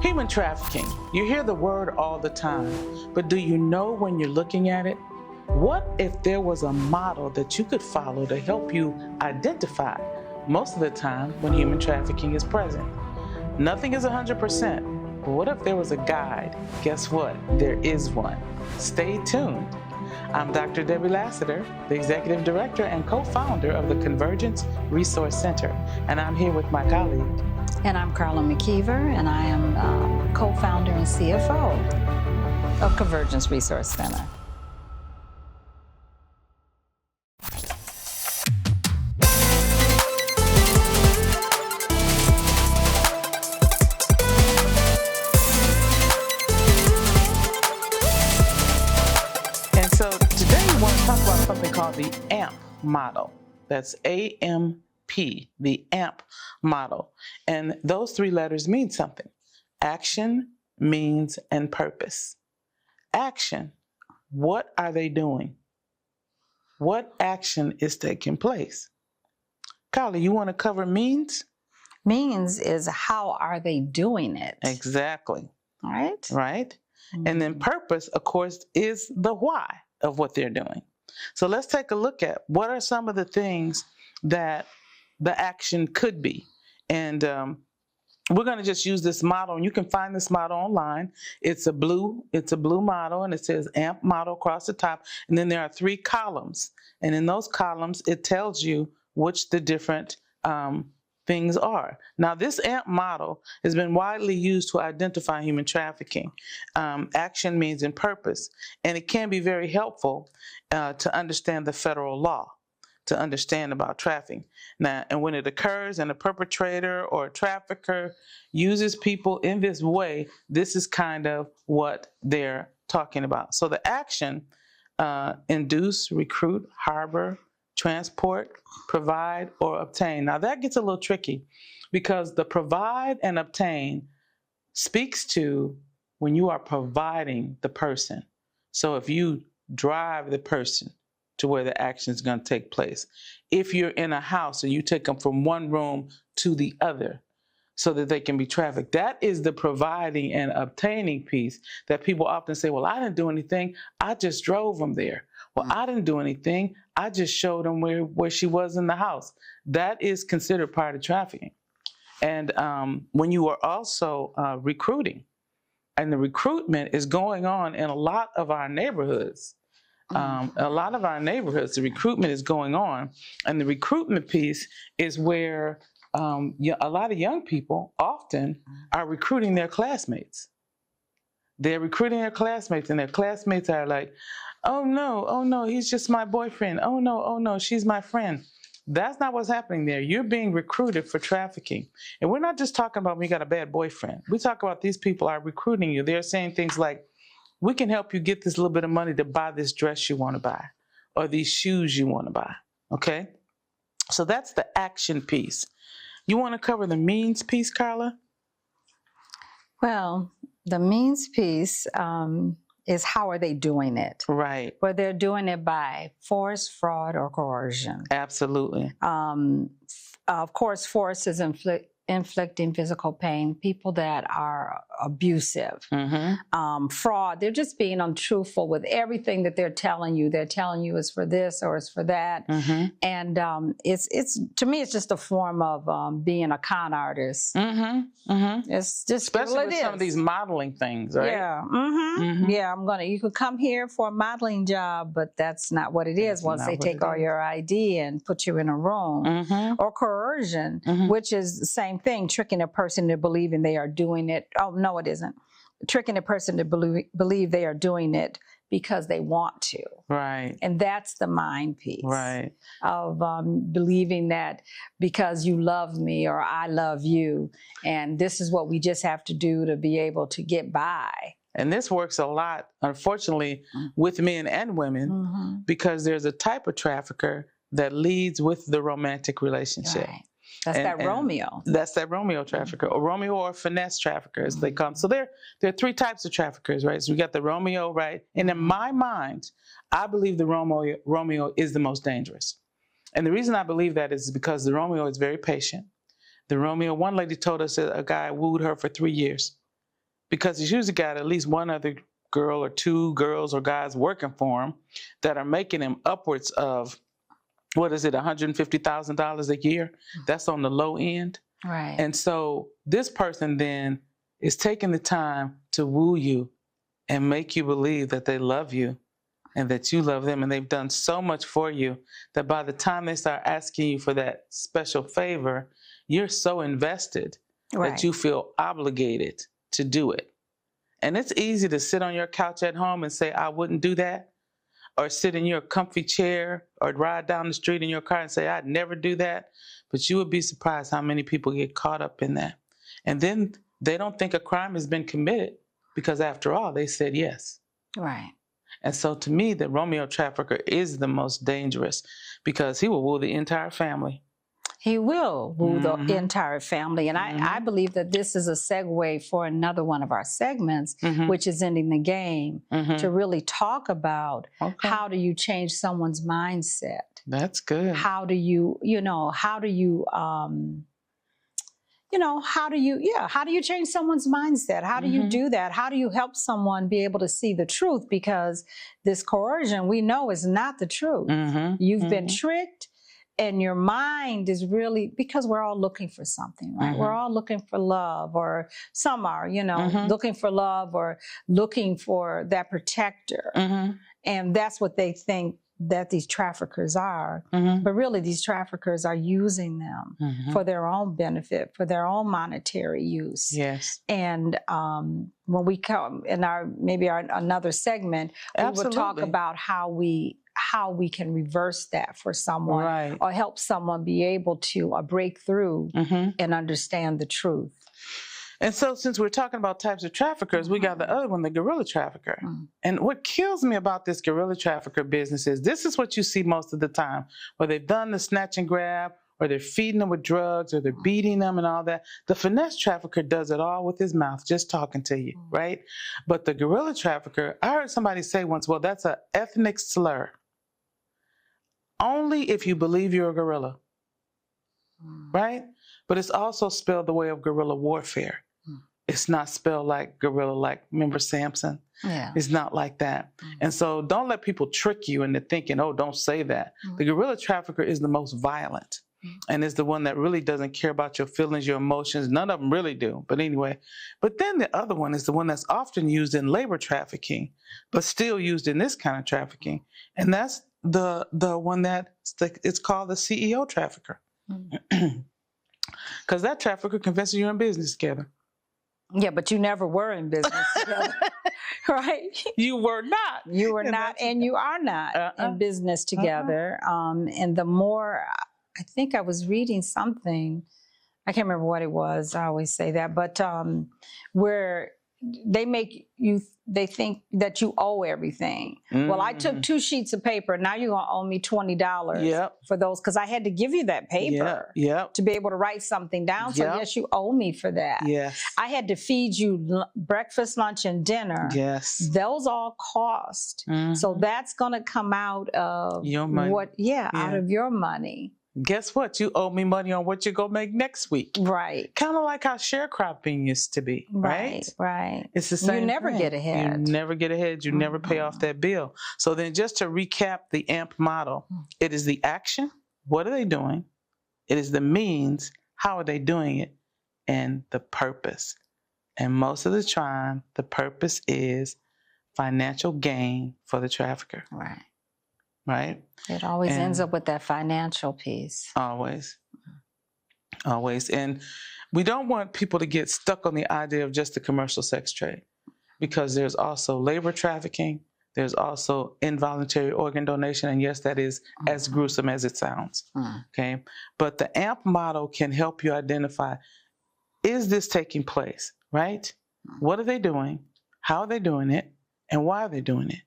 Human trafficking. You hear the word all the time, but do you know when you're looking at it? What if there was a model that you could follow to help you identify most of the time when human trafficking is present? Nothing is 100%, but what if there was a guide? Guess what? There is one. Stay tuned. I'm Dr. Debbie Lassiter, the Executive Director and co-founder of the Convergence Resource Center, and I'm here with my colleague. And I'm Carla McKeever, and I am co-founder and CFO of Convergence Resource Center. And so today we want to talk about something called the AMP model. That's AMP, the AMP model. And those three letters mean something. Action, means, and purpose. Action. What are they doing? What action is taking place? Carla, you want to cover means? Means is how are they doing it? Exactly. Right? Right? And then purpose, of course, is the why of what they're doing. So let's take a look at what are some of the things that the action could be. And we're going to just use this model, and you can find this model online. It's a blue model, and it says AMP model across the top. And then there are 3 columns. And in those columns, it tells you which the different things are. Now, this AMP model has been widely used to identify human trafficking. Action, means, and purpose. And it can be very helpful to understand the federal law, to understand about trafficking. Now, and when it occurs and a perpetrator or a trafficker uses people in this way, this is kind of what they're talking about. So the action, induce, recruit, harbor, transport, provide, or obtain. Now that gets a little tricky because the provide and obtain speaks to when you are providing the person. So if you drive the person to where the action is going to take place. If you're in a house and you take them from one room to the other so that they can be trafficked, that is the providing and obtaining piece that people often say, well, I didn't do anything. I just drove them there. Well, I didn't do anything. I just showed them where she was in the house. That is considered part of trafficking. And when you are also recruiting, and the recruitment is going on in a lot of our neighborhoods. A lot of our neighborhoods, the recruitment is going on, and the recruitment piece is where a lot of young people often are recruiting their classmates. They're recruiting their classmates, and their classmates are like, oh no, he's just my boyfriend. Oh no, she's my friend. That's not what's happening there. You're being recruited for trafficking. And we're not just talking about when you got a bad boyfriend. We talk about these people are recruiting you. They're saying things like, we can help you get this little bit of money to buy this dress you want to buy or these shoes you want to buy, okay? So that's the action piece. You want to cover the means piece, Carla? Well, the means piece is how are they doing it? Right. Well, they're doing it by force, fraud, or coercion. Absolutely. Of course, force is inflicting physical pain, people that are abusive, fraud, they're just being untruthful with everything that they're telling you. They're telling you it's for this or it's for that. And it's to me, it's just a form of being a con artist. It's just especially with some of these modeling things, right? Yeah. Yeah, you could come here for a modeling job, but that's not what it is. That's once they take all your ID and put you in a room. Or coercion, which is the same thing, tricking a person to believing they are doing it. Oh, no, it isn't. Tricking a person to believe they are doing it because they want to. Right. And that's the mind piece. Right. Of believing that because you love me or I love you, and this is what we just have to do to be able to get by. And this works a lot, unfortunately, with men and women, because there's a type of trafficker that leads with the romantic relationship. Right. That's that Romeo. That's that Romeo trafficker, or Romeo or finesse trafficker, as they come. So there are 3 types of traffickers, right? So we got the Romeo, right? And in my mind, I believe the Romeo is the most dangerous. And the reason I believe that is because the Romeo is very patient. The Romeo, one lady told us that a guy wooed her for 3 years. because he's usually got at least one other girl or two girls or guys working for him that are making him upwards of, what is it, $150,000 a year? That's on the low end. Right. And so this person then is taking the time to woo you and make you believe that they love you and that you love them, and they've done so much for you that by the time they start asking you for that special favor, you're so invested that you feel obligated to do it. And it's easy to sit on your couch at home and say, I wouldn't do that, or sit in your comfy chair or ride down the street in your car and say, I'd never do that. But you would be surprised how many people get caught up in that. And then they don't think a crime has been committed because after all, they said yes. Right. And so to me, the Romeo trafficker is the most dangerous because he will woo the entire family. He will woo the entire family. And I believe that this is a segue for another one of our segments, which is Ending the Game, to really talk about how do you change someone's mindset? That's good. How do you, how do you change someone's mindset? How do you do that? How do you help someone be able to see the truth? Because this coercion, we know, is not the truth. You've been tricked. And your mind is really, because we're all looking for something, right? We're all looking for love, or some are, looking for love or looking for that protector. And that's what they think that these traffickers are. But really, these traffickers are using them for their own benefit, for their own monetary use. Yes. And when we come in another segment, we will talk about how we can reverse that for someone, or help someone be able to break through and understand the truth. And so since we're talking about types of traffickers, we got the other one, the guerrilla trafficker. And what kills me about this guerrilla trafficker business is this is what you see most of the time, where they've done the snatch and grab, or they're feeding them with drugs, or they're beating them and all that. The finesse trafficker does it all with his mouth, just talking to you, right? But the guerrilla trafficker, I heard somebody say once, well, that's an ethnic slur. Only if you believe you're a gorilla, right? But it's also spelled the way of guerrilla warfare. It's not spelled like gorilla, like, remember Samson? Yeah. It's not like that. And so don't let people trick you into thinking, oh, don't say that. The guerrilla trafficker is the most violent and is the one that really doesn't care about your feelings, your emotions. None of them really do. But anyway, but then the other one is the one that's often used in labor trafficking, but still used in this kind of trafficking. And that's the one that it's called the CEO trafficker. Because that trafficker convinces you're in business together. Yeah, but you never were in business together, right? You were not. You were not, and you are not in business together. And the more, I think I was reading something, I can't remember what it was, I always say that, but where they think that you owe everything. Well, I took 2 sheets of paper. Now you're going to owe me $20 for those, because I had to give you that paper to be able to write something down. So yes, you owe me for that. Yes. I had to feed you breakfast, lunch, and dinner. Yes. Those all cost. So that's going to come out of your money. Out of your money. Guess what? You owe me money on what you're going to make next week. Right. Kind of like how sharecropping used to be, right? Right. It's the same You never get ahead. You never get ahead. You never pay off that bill. So then just to recap the AMP model, it is the action. What are they doing? It is the means. How are they doing it? And the purpose. And most of the time, the purpose is financial gain for the trafficker. Right. Right? It always ends up with that financial piece. Always. Always. And we don't want people to get stuck on the idea of just the commercial sex trade, because there's also labor trafficking. There's also involuntary organ donation. And yes, that is as gruesome as it sounds. Okay. But the AMP model can help you identify, is this taking place? Right? What are they doing? How are they doing it? And why are they doing it?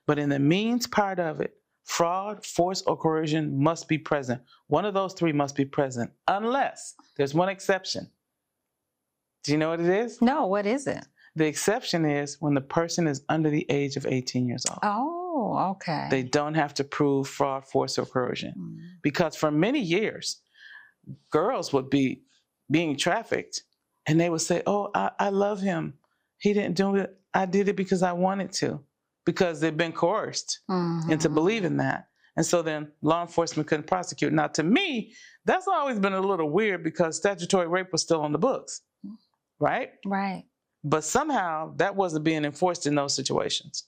But in the means part of it, fraud, force, or coercion must be present. One of those 3 must be present, unless there's one exception. Do you know what it is? No, what is it? The exception is when the person is under the age of 18 years old. Oh, okay. They don't have to prove fraud, force, or coercion. Because for many years, girls would be being trafficked, and they would say, oh, I love him. he didn't do it. I did it because I wanted to, because they've been coerced into believing that. And so then law enforcement couldn't prosecute. Now, to me, that's always been a little weird because statutory rape was still on the books, right? Right. But somehow that wasn't being enforced in those situations.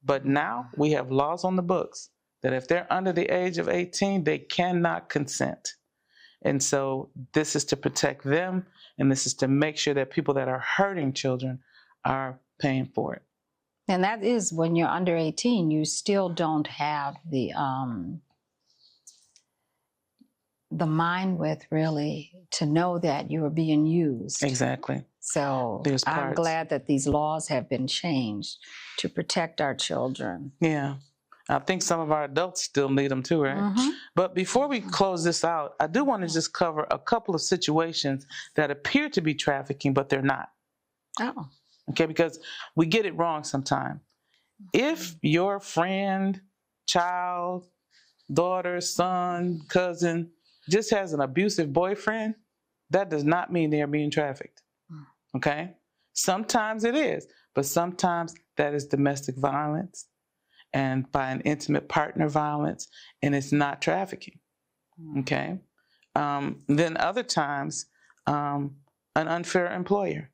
But now we have laws on the books that if they're under the age of 18, they cannot consent. And so this is to protect them, and this is to make sure that people that are hurting children are paying for it. And that is when you're under 18, you still don't have the mindwidth really to know that you are being used. Exactly. So I'm glad that these laws have been changed to protect our children. Yeah. I think some of our adults still need them too, right? But before we close this out, I do want to just cover a couple of situations that appear to be trafficking, but they're not. Oh. Okay, because we get it wrong sometimes. If your friend, child, daughter, son, cousin just has an abusive boyfriend, that does not mean they're being trafficked. Okay? Sometimes it is, but sometimes that is domestic violence and by an intimate partner violence, and it's not trafficking. Okay? Then other times, an unfair employer.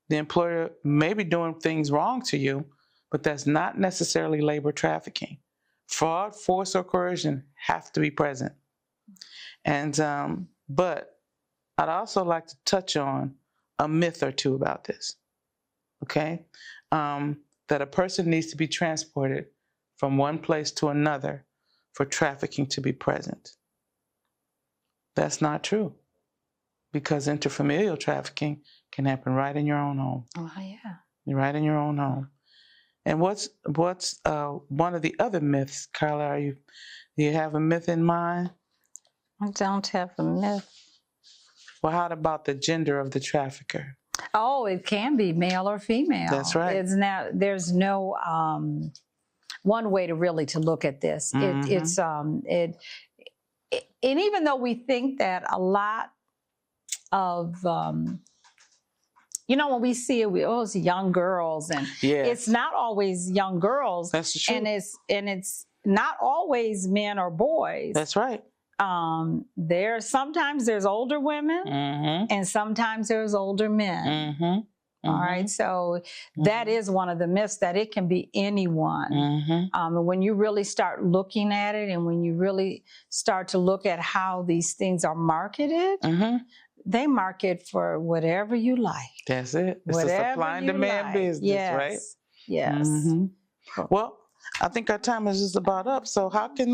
The employer may be doing things wrong to you, but that's not necessarily labor trafficking. Fraud, force, or coercion have to be present. And but I'd also like to touch on a myth or two about this, okay? That a person needs to be transported from one place to another for trafficking to be present. That's not true, because interfamilial trafficking can happen right in your own home. Oh, yeah. Right in your own home. And what's one of the other myths, Carla? Do you have a myth in mind? I don't have a myth. Well, how about the gender of the trafficker? Oh, it can be male or female. That's right. There's no one way to really to look at this. And even though we think that a lot of when we see it, it's young girls, and it's not always young girls. That's true. And it's not always men or boys. That's right. Sometimes there's older women, and sometimes there's older men. All right, so that is one of the myths, that it can be anyone. And when you really start looking at it, and when you really start to look at how these things are marketed, they market for whatever you like. That's it. It's a supply and demand business, right? Yes. Well, I think our time is just about up. So what can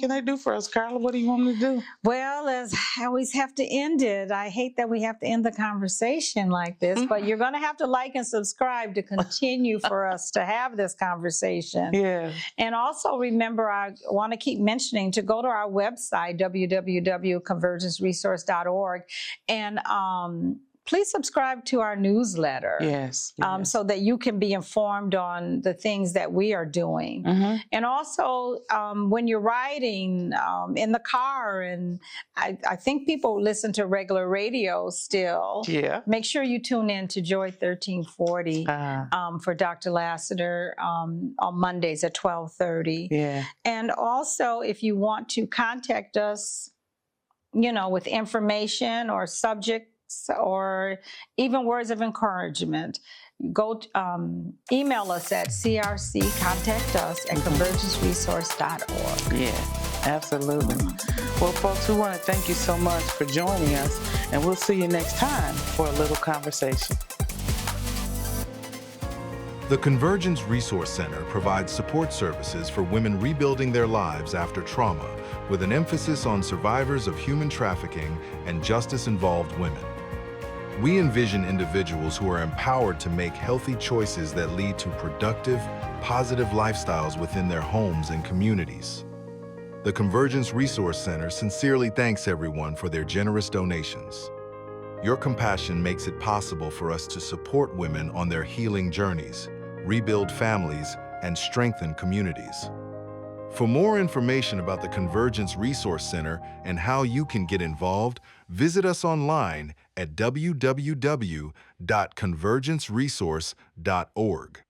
they do for us, Carla? What do you want me to do? Well, as I always have to end it, I hate that we have to end the conversation like this, but you're going to have to like and subscribe to continue for us to have this conversation. Yeah. And also remember, I want to keep mentioning to go to our website, www.convergenceresource.org, and please subscribe to our newsletter. Yes. So that you can be informed on the things that we are doing. And also, when you're riding in the car, and I think people listen to regular radio still. Yeah. Make sure you tune in to Joy 1340 for Dr. Lassiter on Mondays at 12:30. Yeah. And also, if you want to contact us, with information or subject, or even words of encouragement, go email us at CRC, contact us at convergenceresource.org. Yeah, absolutely. Well, folks, we want to thank you so much for joining us, and we'll see you next time for a little conversation. The Convergence Resource Center provides support services for women rebuilding their lives after trauma, with an emphasis on survivors of human trafficking and justice-involved women. We envision individuals who are empowered to make healthy choices that lead to productive, positive lifestyles within their homes and communities. The Convergence Resource Center sincerely thanks everyone for their generous donations. Your compassion makes it possible for us to support women on their healing journeys, rebuild families, and strengthen communities. For more information about the Convergence Resource Center and how you can get involved, visit us online at www.convergenceresource.org.